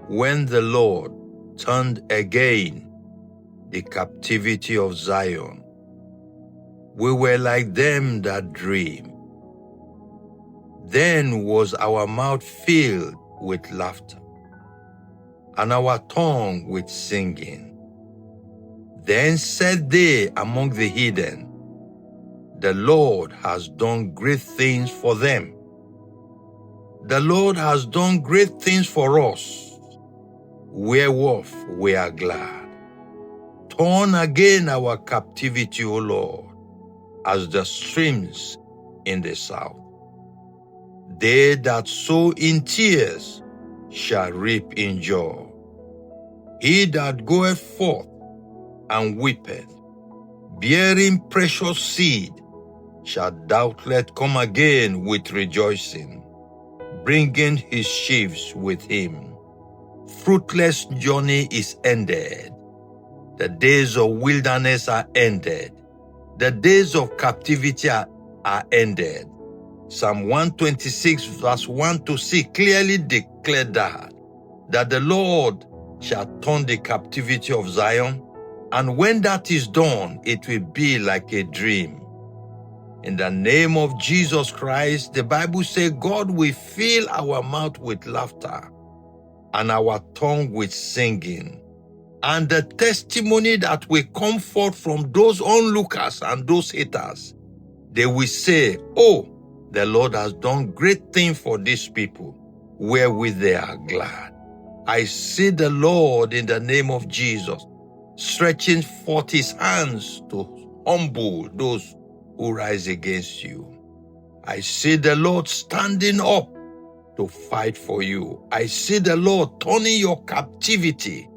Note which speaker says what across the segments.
Speaker 1: when the Lord turned again the captivity of Zion, we were like them that dream. Then was our mouth filled with laughter, and our tongue with singing. Then said they among the heathen, the Lord has done great things for them. The Lord has done great things for us, whereof we are glad. Turn again our captivity, O Lord, as the streams in the south. They that sow in tears shall reap in joy. He that goeth forth and weepeth, bearing precious seed, shall doubtless come again with rejoicing, bringing his sheaves with him. Fruitless journey is ended. The days of wilderness are ended. The days of captivity are ended. Psalm 126 verse 1 to 6 clearly declared that the Lord shall turn the captivity of Zion, and when that is done, it will be like a dream. In the name of Jesus Christ, the Bible says God will fill our mouth with laughter and our tongue with singing. And the testimony that will come forth from those onlookers and those haters, they will say, oh, the Lord has done great things for these people, wherewith they are glad. I see the Lord in the name of Jesus stretching forth his hands to humble those who rise against you. I see the Lord standing up to fight for you. I see the Lord turning your captivity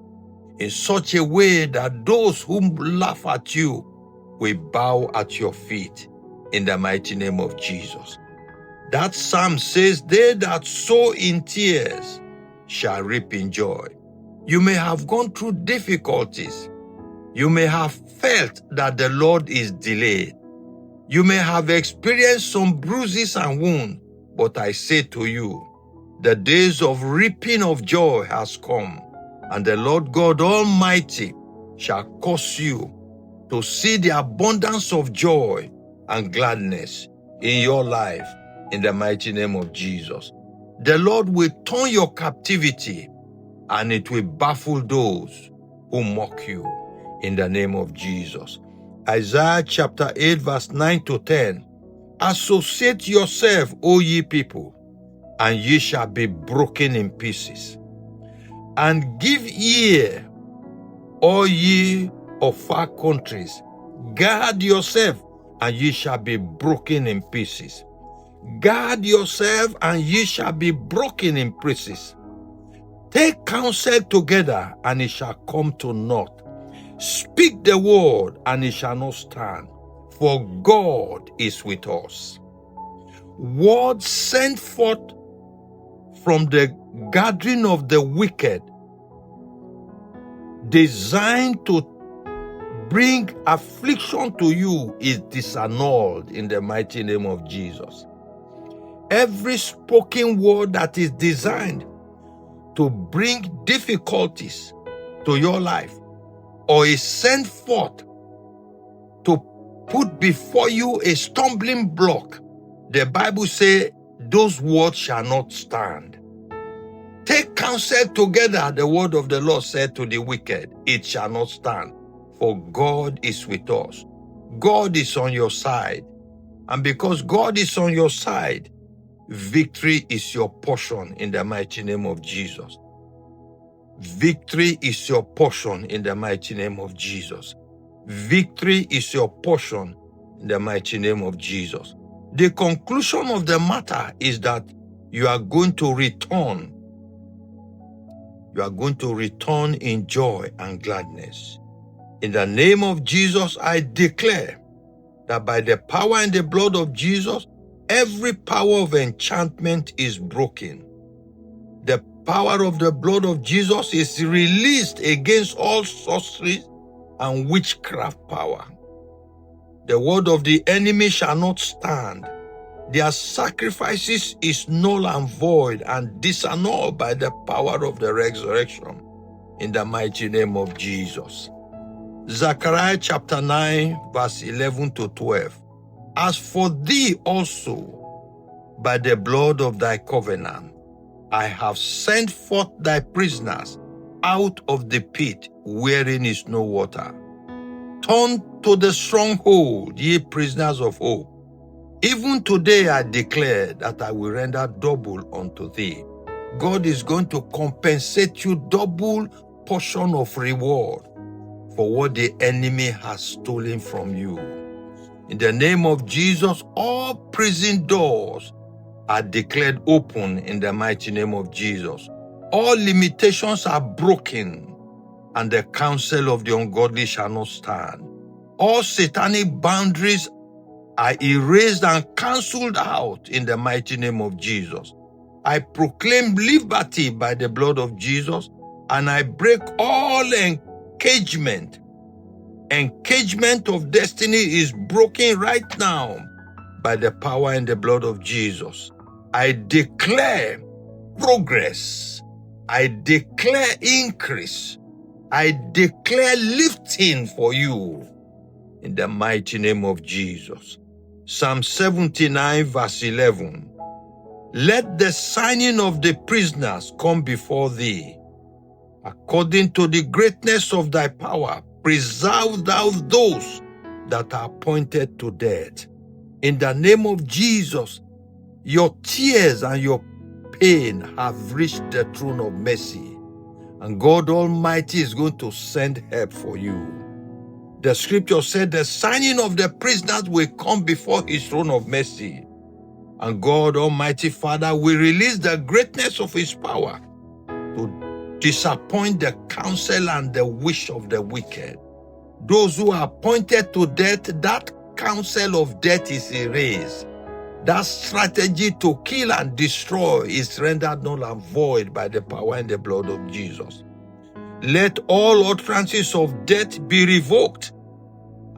Speaker 1: in such a way that those who laugh at you will bow at your feet in the mighty name of Jesus. That psalm says, they that sow in tears shall reap in joy. You may have gone through difficulties. You may have felt that the Lord is delayed. You may have experienced some bruises and wounds, but I say to you, the days of reaping of joy has come, and the Lord God Almighty shall cause you to see the abundance of joy and gladness in your life in the mighty name of Jesus. The Lord will turn your captivity, and it will baffle those who mock you in the name of Jesus. Isaiah chapter 8 verse 9 to 10. Associate yourself, O ye people, and ye shall be broken in pieces. And give ear, all ye of far countries. Guard yourself, and ye shall be broken in pieces. Guard yourself, and ye shall be broken in pieces. Take counsel together, and it shall come to naught. Speak the word, and it shall not stand, for God is with us. Word sent forth from the gathering of the wicked, designed to bring affliction to you, is disannulled in the mighty name of Jesus. Every spoken word that is designed to bring difficulties to your life, or is sent forth to put before you a stumbling block, the Bible says those words shall not stand. Take counsel together, the word of the Lord said to the wicked, it shall not stand, for God is with us. God is on your side. And because God is on your side, victory is your portion in the mighty name of Jesus. Victory is your portion in the mighty name of Jesus. Victory is your portion in the mighty name of Jesus. The conclusion of the matter is that you are going to return. You are going to return in joy and gladness. In the name of Jesus, I declare that by the power and the blood of Jesus, every power of enchantment is broken. The power of the blood of Jesus is released against all sorcery and witchcraft power. The word of the enemy shall not stand. Their sacrifices is null and void and disannulled by the power of the resurrection in the mighty name of Jesus. Zechariah chapter 9 verse 11 to 12. As for thee also, by the blood of thy covenant, I have sent forth thy prisoners out of the pit wherein is no water. Turn to the stronghold, ye prisoners of hope. Even today I declare that I will render double unto thee. God is going to compensate you double portion of reward for what the enemy has stolen from you. In the name of Jesus, all prison doors are declared open in the mighty name of Jesus. All limitations are broken, and the counsel of the ungodly shall not stand. All satanic boundaries are erased and cancelled out in the mighty name of Jesus. I proclaim liberty by the blood of Jesus, and I break all engagement. Engagement of destiny is broken right now by the power and the blood of Jesus. I declare progress. I declare increase. I declare lifting for you in the mighty name of Jesus. Psalm 79 verse 11. Let the signing of the prisoners come before thee. According to the greatness of thy power, preserve thou those that are appointed to death. In the name of Jesus, your tears and your pain have reached the throne of mercy, and God Almighty is going to send help for you. The scripture said the signing of the prisoners will come before his throne of mercy, and God Almighty Father will release the greatness of his power to disappoint the counsel and the wish of the wicked. Those who are appointed to death, that counsel of death is erased. That strategy to kill and destroy is rendered null and void by the power and the blood of Jesus. Let all utterances of death be revoked,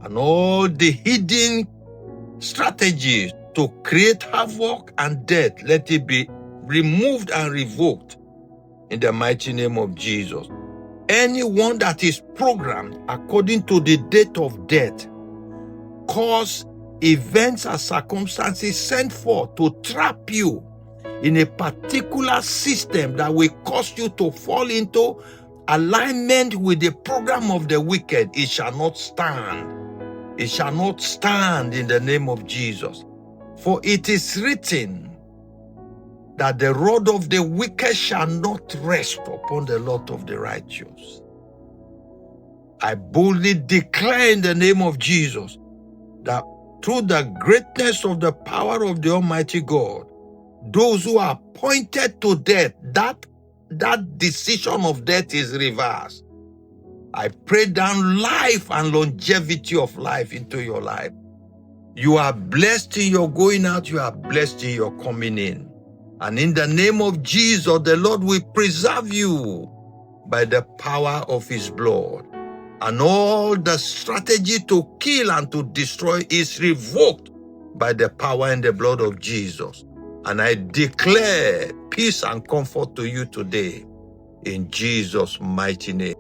Speaker 1: and all the hidden strategies to create havoc and death, let it be removed and revoked in the mighty name of Jesus. Anyone that is programmed according to the date of death, cause events and circumstances sent forth to trap you in a particular system that will cause you to fall into alignment with the program of the wicked, it shall not stand. It shall not stand in the name of Jesus. For it is written that the rod of the wicked shall not rest upon the lot of the righteous. I boldly declare in the name of Jesus that through the greatness of the power of the Almighty God, those who are appointed to death, that decision of death is reversed. I pray down life and longevity of life into your life. You are blessed in your going out, you are blessed in your coming in. And in the name of Jesus, the Lord will preserve you by the power of his blood. And all the strategy to kill and to destroy is revoked by the power and the blood of Jesus. And I declare peace and comfort to you today in Jesus' mighty name.